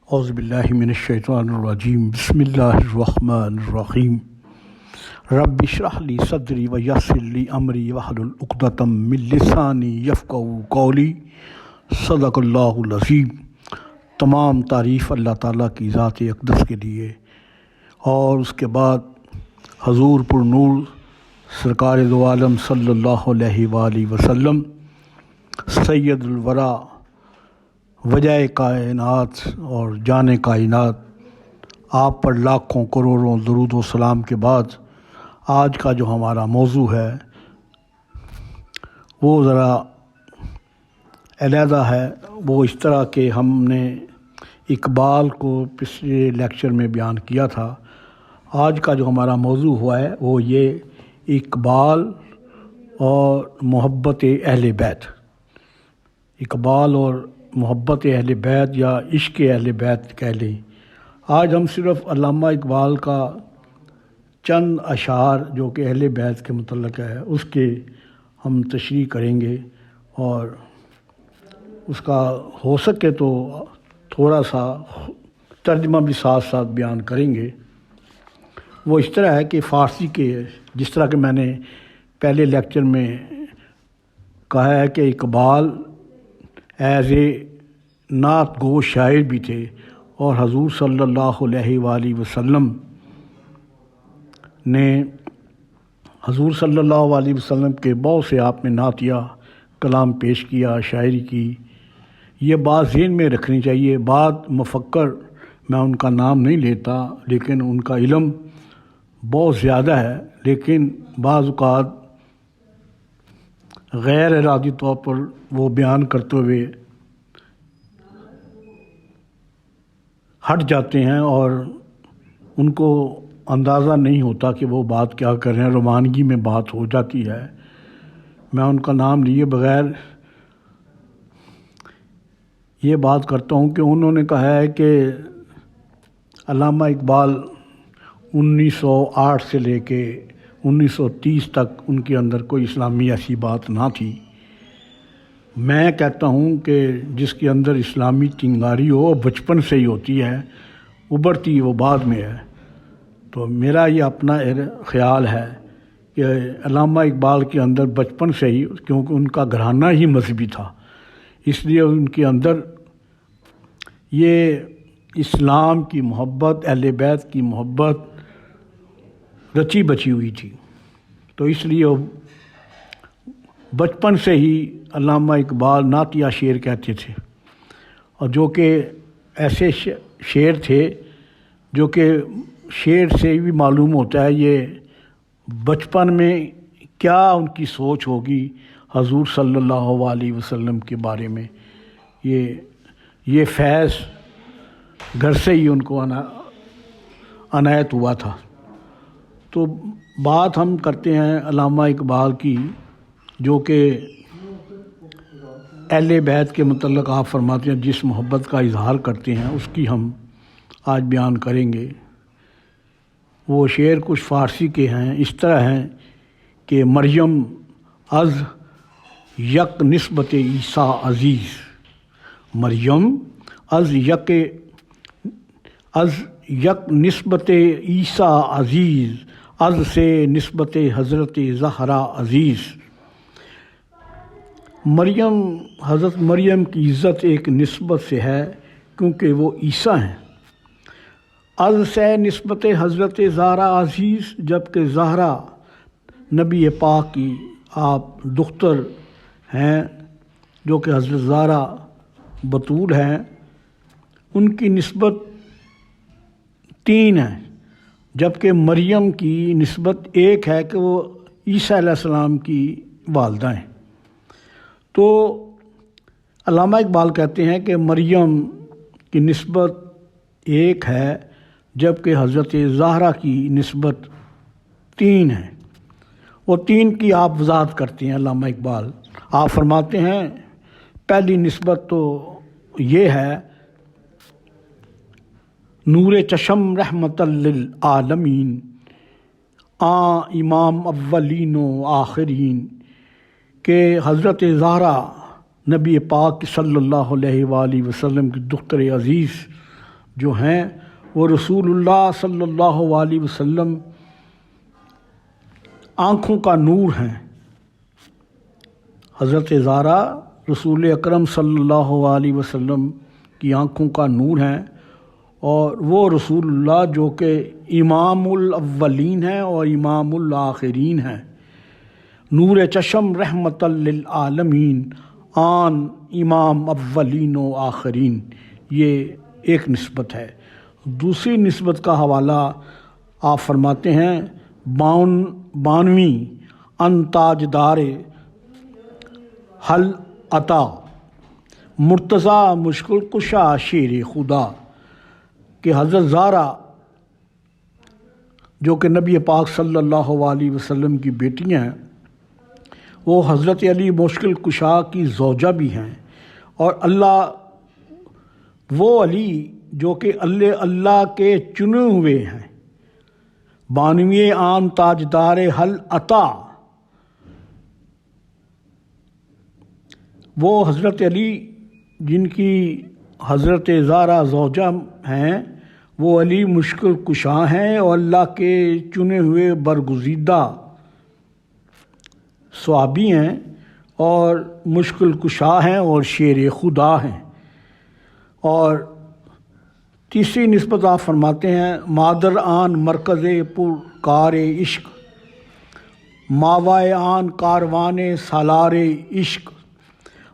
اعوذ باللہ من الشیطان الرجیم بسم اللہ الرحمن الرحیم رب اشرح لی صدری ویسر لی امری واحلل عقدۃ من لسانی یفقہوا قولی صدق اللہ العظیم۔ تمام تعریف اللہ تعالیٰ کی ذات اقدس کے لیے، اور اس کے بعد حضور پر نور سرکار دو عالم صلی اللہ علیہ وآلہ وسلم سید الورا وجہ کائنات اور جان کائنات، آپ پر لاکھوں کروڑوں درود و سلام کے بعد آج کا جو ہمارا موضوع ہے وہ ذرا علیحدہ ہے۔ وہ اس طرح کہ ہم نے اقبال کو پچھلے لیکچر میں بیان کیا تھا۔ آج کا جو ہمارا موضوع ہوا ہے وہ یہ اقبال اور محبت اہل بیت، اقبال اور محبت اہل بیت یا عشق اہل بیت کہہ لیں۔ آج ہم صرف علامہ اقبال کا چند اشعار جو کہ اہل بیت کے متعلق ہے اس کے ہم تشریح کریں گے، اور اس کا ہو سکے تو تھوڑا سا ترجمہ بھی ساتھ ساتھ بیان کریں گے۔ وہ اس طرح ہے کہ فارسی کے، جس طرح کہ میں نے پہلے لیکچر میں کہا ہے کہ اقبال ایز اے نعت گو شاعر بھی تھے، اور حضور صلی اللہ علیہ وآلہ وسلم نے حضور صلی اللہ علیہ وسلم کے بہت سے آپ نے نعتیہ کلام پیش کیا، شاعری کی۔ یہ بات ذہن میں رکھنی چاہیے۔ بعض مفکر، میں ان کا نام نہیں لیتا، لیکن ان کا علم بہت زیادہ ہے، لیکن بعض اوقات غیر ارادی طور پر وہ بیان کرتے ہوئے ہٹ جاتے ہیں، اور ان کو اندازہ نہیں ہوتا کہ وہ بات کیا کر رہے ہیں، رومانگی میں بات ہو جاتی ہے۔ میں ان کا نام لیے بغیر یہ بات کرتا ہوں کہ انہوں نے کہا ہے کہ علامہ اقبال 1908 سے لے کے 1930 تک ان کے اندر کوئی اسلامی ایسی بات نہ تھی۔ میں کہتا ہوں کہ جس کے اندر اسلامی چنگاری ہو وہ بچپن سے ہی ہوتی ہے، ابھرتی وہ بعد میں ہے۔ تو میرا یہ اپنا خیال ہے کہ علامہ اقبال کے اندر بچپن سے ہی، کیونکہ ان کا گھرانہ ہی مذہبی تھا، اس لیے ان کے اندر یہ اسلام کی محبت، اہل بیت کی محبت رچی بچی ہوئی تھی۔ تو اس لیے بچپن سے ہی علامہ اقبال نعتیہ شعر کہتے تھے، اور جو کہ ایسے شعر تھے جو کہ شعر سے بھی معلوم ہوتا ہے یہ بچپن میں کیا ان کی سوچ ہوگی حضور صلی اللہ علیہ وسلم کے بارے میں۔ یہ فیض گھر سے ہی ان کو عنایت ہوا تھا۔ تو بات ہم کرتے ہیں علامہ اقبال کی، جو کہ اہل بیت کے متعلق آپ فرماتے ہیں جس محبت کا اظہار کرتے ہیں، اس کی ہم آج بیان کریں گے۔ وہ شعر کچھ فارسی کے ہیں، اس طرح ہیں کہ مریم از یک نسبت عیسیٰ عزیز، مریم از یک نسبت عیسیٰ عزیز، از سے نسبت حضرت زہرا عزیز۔ مریم، حضرت مریم کی عزت ایک نسبت سے ہے کیونکہ وہ عیسیٰ ہیں۔ از سے نسبت حضرت زہرا عزیز، جبکہ زہرا نبی پاک کی آپ دختر ہیں، جو کہ حضرت زہرا بطول ہیں، ان کی نسبت 3 ہے، جبکہ مریم کی نسبت 1 ہے کہ وہ عیسیٰ علیہ السلام کی والدہ ہیں۔ تو علامہ اقبال کہتے ہیں کہ مریم کی نسبت 1 ہے، جبکہ حضرت زہرا کی نسبت 3 ہے۔ وہ 3 کی آپ وضاحت کرتے ہیں علامہ اقبال۔ آپ فرماتے ہیں پہلی نسبت تو یہ ہے، نور چشم رحمت للعالمین، امام اولین و آخرین، کہ حضرت زہرا نبی پاک صلی اللہ علیہ وآلہ وسلم کی دختر عزیز جو ہیں وہ رسول اللہ صلی اللہ علیہ وسلم آنکھوں کا نور ہیں۔ حضرت زہرا رسول اکرم صلی اللہ علیہ وسلم کی آنکھوں کا نور ہیں، اور وہ رسول اللہ جو کہ امام الاولین ہیں اور امام الآخرین ہیں۔ نور چشم رحمت للعالمین، آن امام اولین و آخرین، یہ ایک نسبت ہے۔ دوسری نسبت کا حوالہ آپ فرماتے ہیں، بانوی ان تاجدار حل عطا، مرتضیٰ مشکل کشا شیر خدا، کہ حضرت زہرا جو کہ نبی پاک صلی اللہ علیہ وسلم کی بیٹی ہیں، وہ حضرت علی مشکل کشا کی زوجہ بھی ہیں، اور اللہ وہ علی جو کہ اللہ کے چنے ہوئے ہیں، بانوی آن تاجدار حل عطا، وہ حضرت علی جن کی حضرت زہرا زوجہ ہیں، وہ علی مشکل کشا ہیں اور اللہ کے چنے ہوئے برگزیدہ صحابی ہیں، اور مشکل کشا ہیں اور شیر خدا ہیں۔ اور تیسری نسبت آپ فرماتے ہیں، مادر آن مرکز پر کار عشق، ماوائے آن کاروان سالار عشق،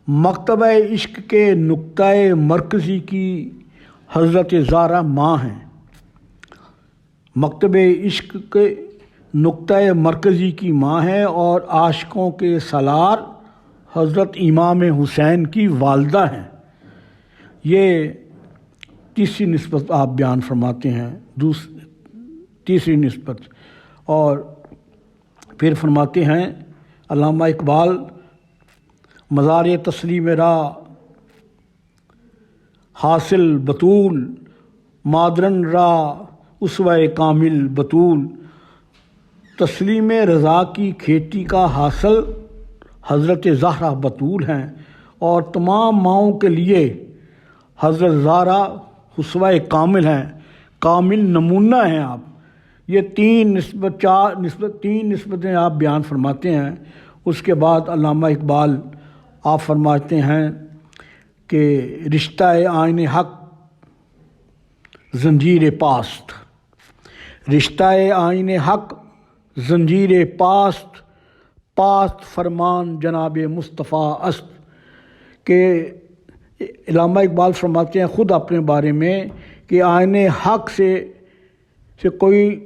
مکتبہ عشق کے نقطۂ مرکزی کی حضرت زہرا ماں ہیں۔ مکتبہ عشق کے نقطۂ مرکزی کی ماں ہیں، اور عاشقوں کے سالار حضرت امام حسین کی والدہ ہیں۔ یہ تیسری نسبت آپ بیان فرماتے ہیں، تیسری نسبت۔ اور پھر فرماتے ہیں علامہ اقبال، مزار تسلیم را حاصل بطول، مادرن را اسوہ کامل بطول، تسلیم رضا کی کھیتی کا حاصل حضرت زہرا بطول ہیں، اور تمام ماؤں کے لیے حضرت زہرا اسوہ کامل ہیں، کامل نمونہ ہیں۔ آپ یہ تین نسبتیں آپ بیان فرماتے ہیں۔ اس کے بعد علامہ اقبال آپ فرماتے ہیں کہ رشتہ آئین حق زنجیر پاست، رشتہ آئین حق زنجیر پاست، پاست فرمان جناب مصطفیٰ است، کہ علامہ اقبال فرماتے ہیں خود اپنے بارے میں کہ آئین حق سے کوئی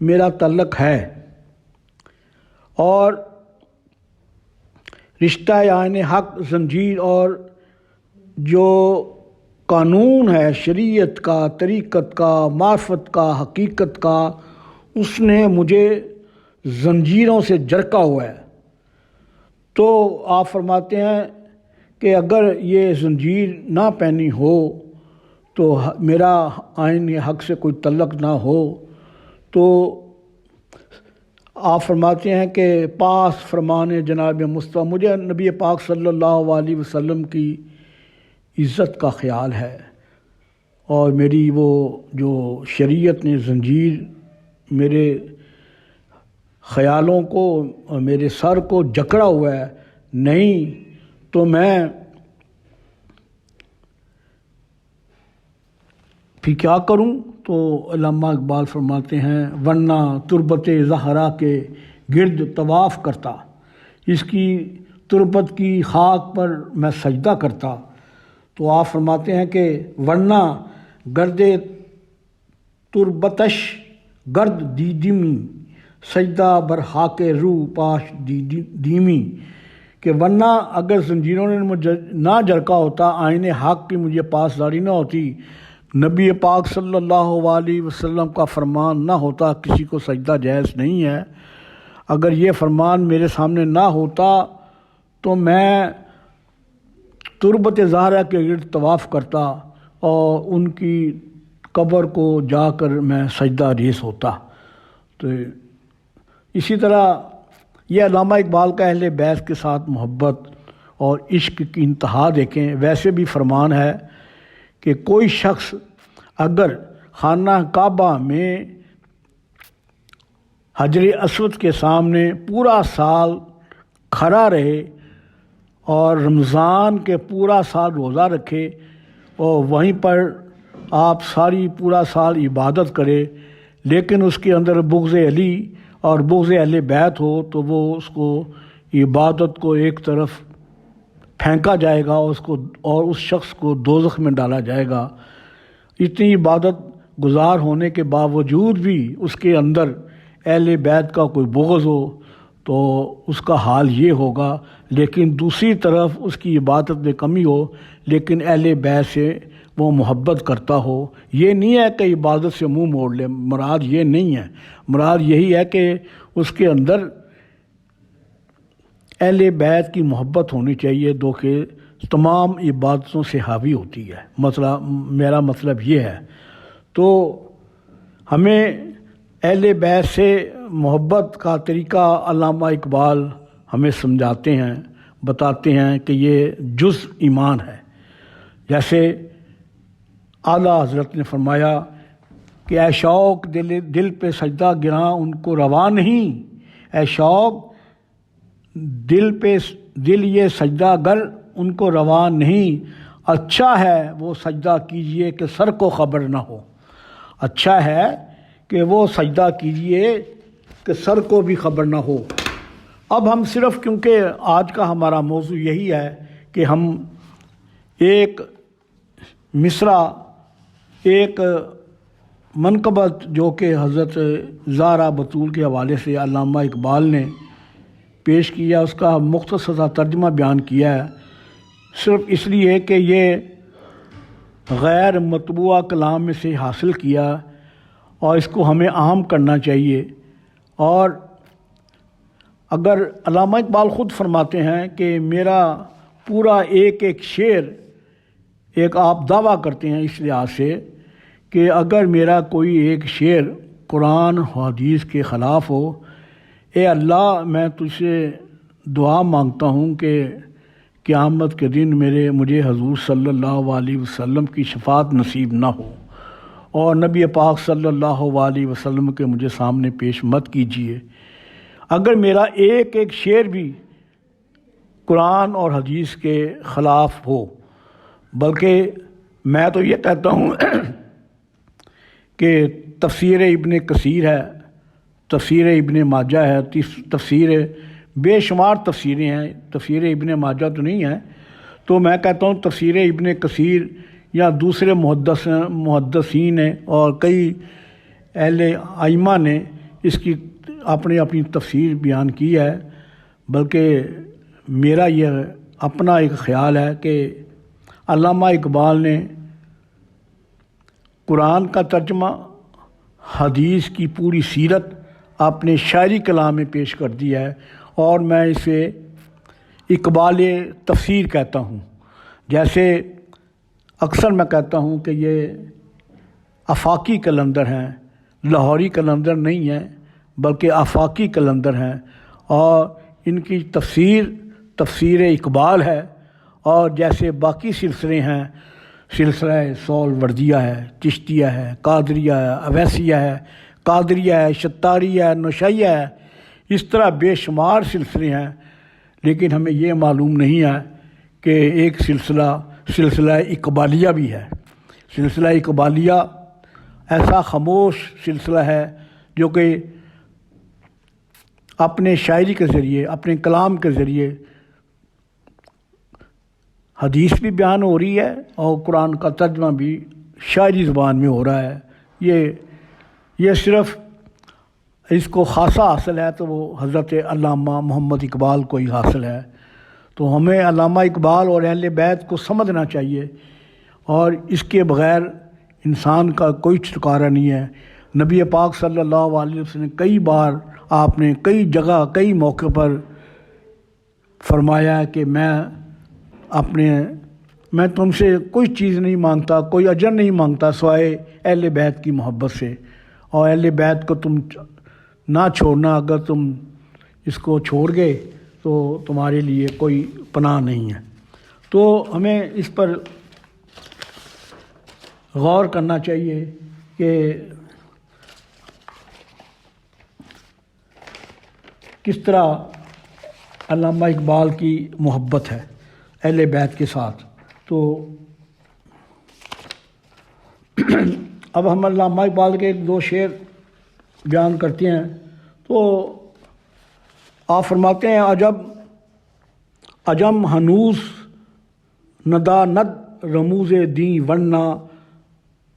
میرا تعلق ہے، اور رشتہ آئین حق زنجیر، اور جو قانون ہے شریعت کا، طریقت کا، معرفت کا، حقیقت کا، اس نے مجھے زنجیروں سے جرکا ہوا ہے۔ تو آپ فرماتے ہیں کہ اگر یہ زنجیر نہ پہنی ہو تو میرا آئین حق سے کوئی تعلق نہ ہو، تو آپ فرماتے ہیں کہ پاس فرمان جناب مصطفیٰ، مجھے نبی پاک صلی اللہ علیہ وسلم کی عزت کا خیال ہے، اور میری وہ جو شریعت نے زنجیر میرے خیالوں کو، میرے سر کو جکڑا ہوا ہے، نہیں تو میں پھر کیا کروں؟ تو علامہ اقبال فرماتے ہیں، ورنہ تربت زہرا کے گرد طواف کرتا، اس کی تربت کی خاک پر میں سجدہ کرتا۔ تو آپ فرماتے ہیں کہ ورنہ گرد تربتش گرد دیدمی، سجدہ بر خاک روح پاش دیمی، کہ ورنہ اگر زنجیروں نے مجھے نہ جرکا ہوتا، آئین حق کی مجھے پاسداری نہ ہوتی، نبی پاک صلی اللہ علیہ وسلم کا فرمان نہ ہوتا، کسی کو سجدہ جائز نہیں ہے، اگر یہ فرمان میرے سامنے نہ ہوتا تو میں تربت زہرا کے گرد طواف کرتا اور ان کی قبر کو جا کر میں سجدہ ریز ہوتا۔ تو اسی طرح یہ علامہ اقبال کا اہل بیت کے ساتھ محبت اور عشق کی انتہا دیکھیں۔ ویسے بھی فرمان ہے کہ کوئی شخص اگر خانہ کعبہ میں حجر اسود کے سامنے پورا سال کھڑا رہے اور رمضان کے پورا سال روزہ رکھے اور وہیں پر آپ پورا سال عبادت کرے، لیکن اس کے اندر بغض علی اور بغض اہل بیت ہو، تو وہ اس کو عبادت کو ایک طرف پھینکا جائے گا اور اس شخص کو دوزخ میں ڈالا جائے گا۔ اتنی عبادت گزار ہونے کے باوجود بھی اس کے اندر اہل بیت کا کوئی بغض ہو تو اس کا حال یہ ہوگا، لیکن دوسری طرف اس کی عبادت میں کمی ہو لیکن اہل بیت سے وہ محبت کرتا ہو۔ یہ نہیں ہے کہ عبادت سے منہ موڑ لے، مراد یہ نہیں ہے، مراد یہی ہے کہ اس کے اندر اہل بیت کی محبت ہونی چاہیے جو کہ تمام عبادتوں سے حاوی ہوتی ہے۔ میرا مطلب یہ ہے، تو ہمیں اہل بیت سے محبت کا طریقہ علامہ اقبال ہمیں سمجھاتے ہیں، بتاتے ہیں کہ یہ جز ایمان ہے۔ جیسے اعلیٰ حضرت نے فرمایا کہ اے شوق دل پہ سجدہ گراں ان کو روا نہیں، اے شوق دل یہ سجدہ گر ان کو روا نہیں، اچھا ہے وہ سجدہ کیجئے کہ سر کو خبر نہ ہو، اچھا ہے کہ وہ سجدہ کیجئے کہ سر کو بھی خبر نہ ہو۔ اب ہم صرف کیونکہ آج کا ہمارا موضوع یہی ہے کہ ہم ایک مصرع، ایک منقبت جو کہ حضرت زہرا بتول کے حوالے سے علامہ اقبال نے پیش کیا، اس کا مختصر سا ترجمہ بیان کیا ہے، صرف اس لیے کہ یہ غیر مطبوعہ کلام میں سے حاصل کیا اور اس کو ہمیں عام کرنا چاہیے۔ اور اگر علامہ اقبال خود فرماتے ہیں کہ میرا پورا ایک شعر، ایک آپ دعویٰ کرتے ہیں اس لحاظ سے کہ اگر میرا کوئی ایک شعر قرآن و حدیث کے خلاف ہو، اے اللہ میں تجھ سے دعا مانگتا ہوں کہ قیامت کے دن مجھے حضور صلی اللہ علیہ وسلم کی شفاعت نصیب نہ ہو اور نبی پاک صلی اللہ علیہ وسلم کے مجھے سامنے پیش مت کیجیے۔ اگر میرا ایک شعر بھی قرآن اور حدیث کے خلاف ہو، بلکہ میں تو یہ کہتا ہوں کہ تفسیر ابن کثیر ہے، تفسیر ابن ماجہ ہے، تفسیر بے شمار تفسیریں ہیں، تفسیر ابن ماجہ تو نہیں ہے، تو میں کہتا ہوں تفسیر ابن کثیر یا دوسرے محدثین نے اور کئی اہل ائمہ نے اس کی اپنی تفسیر بیان کی ہے، بلکہ میرا یہ اپنا ایک خیال ہے کہ علامہ اقبال نے قرآن کا ترجمہ، حدیث کی پوری سیرت اپنے شاعری کلام میں پیش کر دیا ہے، اور میں اسے اقبال تفسیر کہتا ہوں۔ جیسے اکثر میں کہتا ہوں کہ یہ آفاقی کلندر ہیں، لاہوری کلندر نہیں ہیں بلکہ آفاقی کلندر ہیں، اور ان کی تفسیر اقبال ہے، اور جیسے باقی سلسلے ہیں، سلسلہ سول وردیہ ہے، چشتیہ ہے، قادریہ ہے، اویسیہ ہے، قادریہ ہے، شتاریہ ہے، نوشیہ ہے، اس طرح بے شمار سلسلے ہیں، لیکن ہمیں یہ معلوم نہیں ہے کہ ایک سلسلہ اقبالیہ بھی ہے۔ سلسلہ اقبالیہ ایسا خاموش سلسلہ ہے جو کہ اپنے شاعری کے ذریعے، اپنے کلام کے ذریعے حدیث بھی بیان ہو رہی ہے اور قرآن کا ترجمہ بھی شاعری زبان میں ہو رہا ہے۔ یہ صرف اس کو خاصہ حاصل ہے تو وہ حضرت علامہ محمد اقبال کو ہی حاصل ہے۔ تو ہمیں علامہ اقبال اور اہل بیت کو سمجھنا چاہیے، اور اس کے بغیر انسان کا کوئی چھٹکارا نہیں ہے۔ نبی پاک صلی اللہ علیہ وسلم نے کئی بار، آپ نے کئی جگہ، کئی موقع پر فرمایا کہ میں تم سے کوئی چیز نہیں مانگتا، کوئی اجر نہیں مانگتا سوائے اہل بیت کی محبت سے، اور اہل بیت کو تم نہ چھوڑنا، اگر تم اس کو چھوڑ گئے تو تمہارے لیے کوئی پناہ نہیں ہے۔ تو ہمیں اس پر غور کرنا چاہیے کہ کس طرح علامہ اقبال کی محبت ہے اہل بیت کے ساتھ۔ تو اب ہم علامہ اقبال کے 2 شعر بیان کرتے ہیں۔ تو آپ فرماتے ہیں عجم ہنوز نداند رموز دیں ورنہ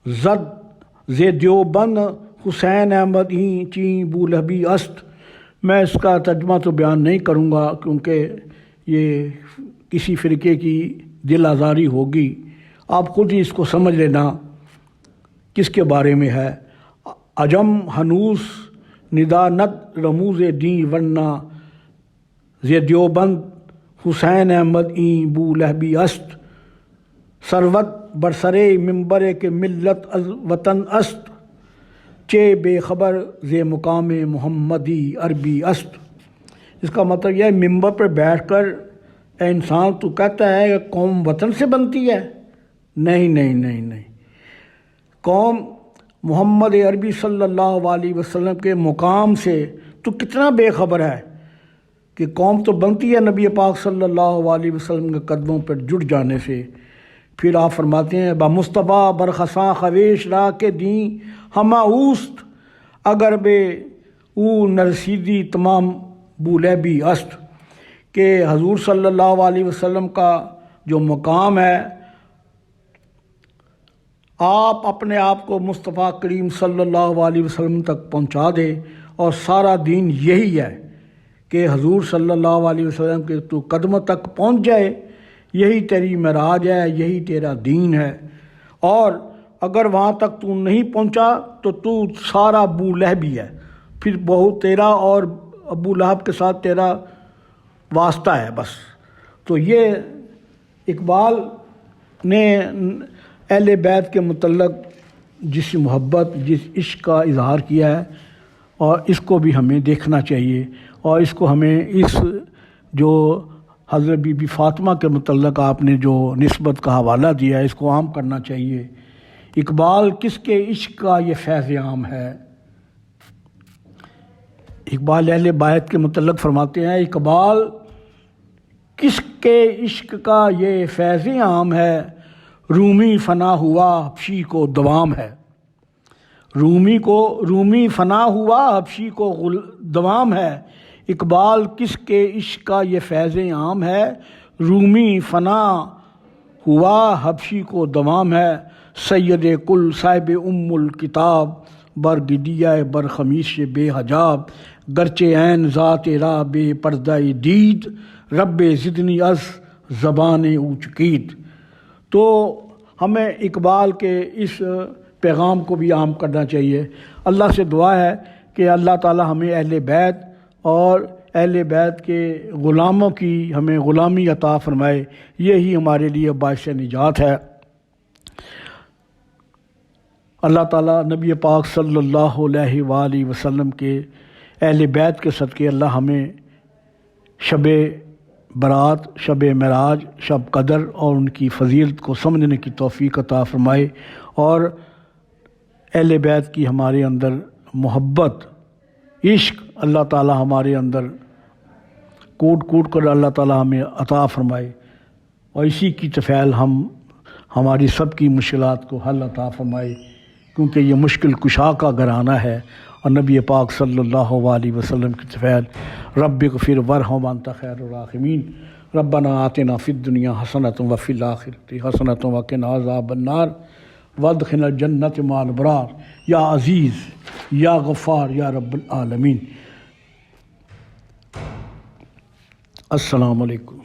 زد ز دیوبند حسین احمد این چیں بولہبی است۔ میں اس کا ترجمہ تو بیان نہیں کروں گا کیونکہ یہ کسی فرقے کی دل آزاری ہوگی، آپ خود ہی اس کو سمجھ لینا کس کے بارے میں ہے۔ عجم ہنوز نداند رموز دیں ورنہ ز دیوبند حسین احمد این بولہبی است۔ سروت برسرے ممبر کے ملت از وطن است، چے بے خبر ز مقام محمدی عربی است۔ اس کا مطلب یہ ہے ممبر پر بیٹھ کر اے انسان تو کہتا ہے کہ قوم وطن سے بنتی ہے؟ نہیں نہیں نہیں نہیں، قوم محمد عربی صلی اللہ علیہ وسلم کے مقام سے تو کتنا بے خبر ہے کہ قوم تو بنتی ہے نبی پاک صلی اللہ علیہ وسلم کے قدموں پر جڑ جانے سے۔ پھر آپ فرماتے ہیں با مصطفیٰ برخساں خویش را کے دیں ہمہ اوست، اگر بے او نرسیدی تمام بولہبی است۔ کہ حضور صلی اللہ علیہ وسلم کا جو مقام ہے، آپ اپنے آپ کو مصطفیٰ کریم صلی اللہ علیہ وسلم تک پہنچا دے، اور سارا دین یہی ہے کہ حضور صلی اللہ علیہ وسلم کے تو قدموں تک پہنچ جائے، یہی تیری معراج ہے، یہی تیرا دین ہے۔ اور اگر وہاں تک تو نہیں پہنچا تو سارا ابو لہبی ہے، پھر بہت تیرا اور ابو لہب کے ساتھ تیرا واسطہ ہے بس۔ تو یہ اقبال نے اہل بیت کے متعلق جس محبت، جس عشق کا اظہار کیا ہے، اور اس کو بھی ہمیں دیکھنا چاہیے، اور اس کو ہمیں اس جو حضرت بی بی فاطمہ کے متعلق آپ نے جو نسبت کا حوالہ دیا ہے، اس کو عام کرنا چاہیے۔ اقبال کس کے عشق کا یہ فیض عام ہے؟ اقبال اہل بیت کے متعلق فرماتے ہیں اقبال کس کے عشق کا یہ فیض عام ہے، رومی فنا ہوا حبشی کو دوام ہے۔ رومی فنا ہوا حبشی کو دوام ہے، اقبال کس کے عشق کا یہ فیض عام ہے، رومی فنا ہوا حبشی کو دوام ہے۔ سید کل صاحب الکتاب برگدیہ برخمیش بے حجاب، گرچہ عین ذات را بے پردہ دید، رب زدنی از زبان اوچکید۔ تو ہمیں اقبال کے اس پیغام کو بھی عام کرنا چاہیے۔ اللہ سے دعا ہے کہ اللہ تعالی ہمیں اہل بیت اور اہل بیت کے غلاموں کی ہمیں غلامی عطا فرمائے، یہی ہمارے لیے باعث نجات ہے۔ اللہ تعالیٰ نبی پاک صلی اللہ علیہ وآلہ وسلم کے اہل بیت کے صدقے اللہ ہمیں شب برات، شب معراج، شب قدر اور ان کی فضیلت کو سمجھنے کی توفیق عطا فرمائے، اور اہل بیت کی ہمارے اندر محبت، عشق اللہ تعالیٰ ہمارے اندر کوٹ کوٹ کر اللہ تعالیٰ ہمیں عطا فرمائے، اور اسی کی طفیل ہماری سب کی مشکلات کو حل عطا فرمائے، کیونکہ یہ مشکل کشا کا گھرانہ ہے، اور نبی پاک صلی اللہ علیہ وسلم کی طفیل رب اغفر وارحم وانت خیر الراحمین، ربنا آتنا فی الدنیا حسنۃ وفی الآخرۃ حسنۃ وقنا عذاب النار وادخلنا الجنۃ مع الابرار، یا عزیز یا غفار یا رب العالمین۔ السلام علیکم۔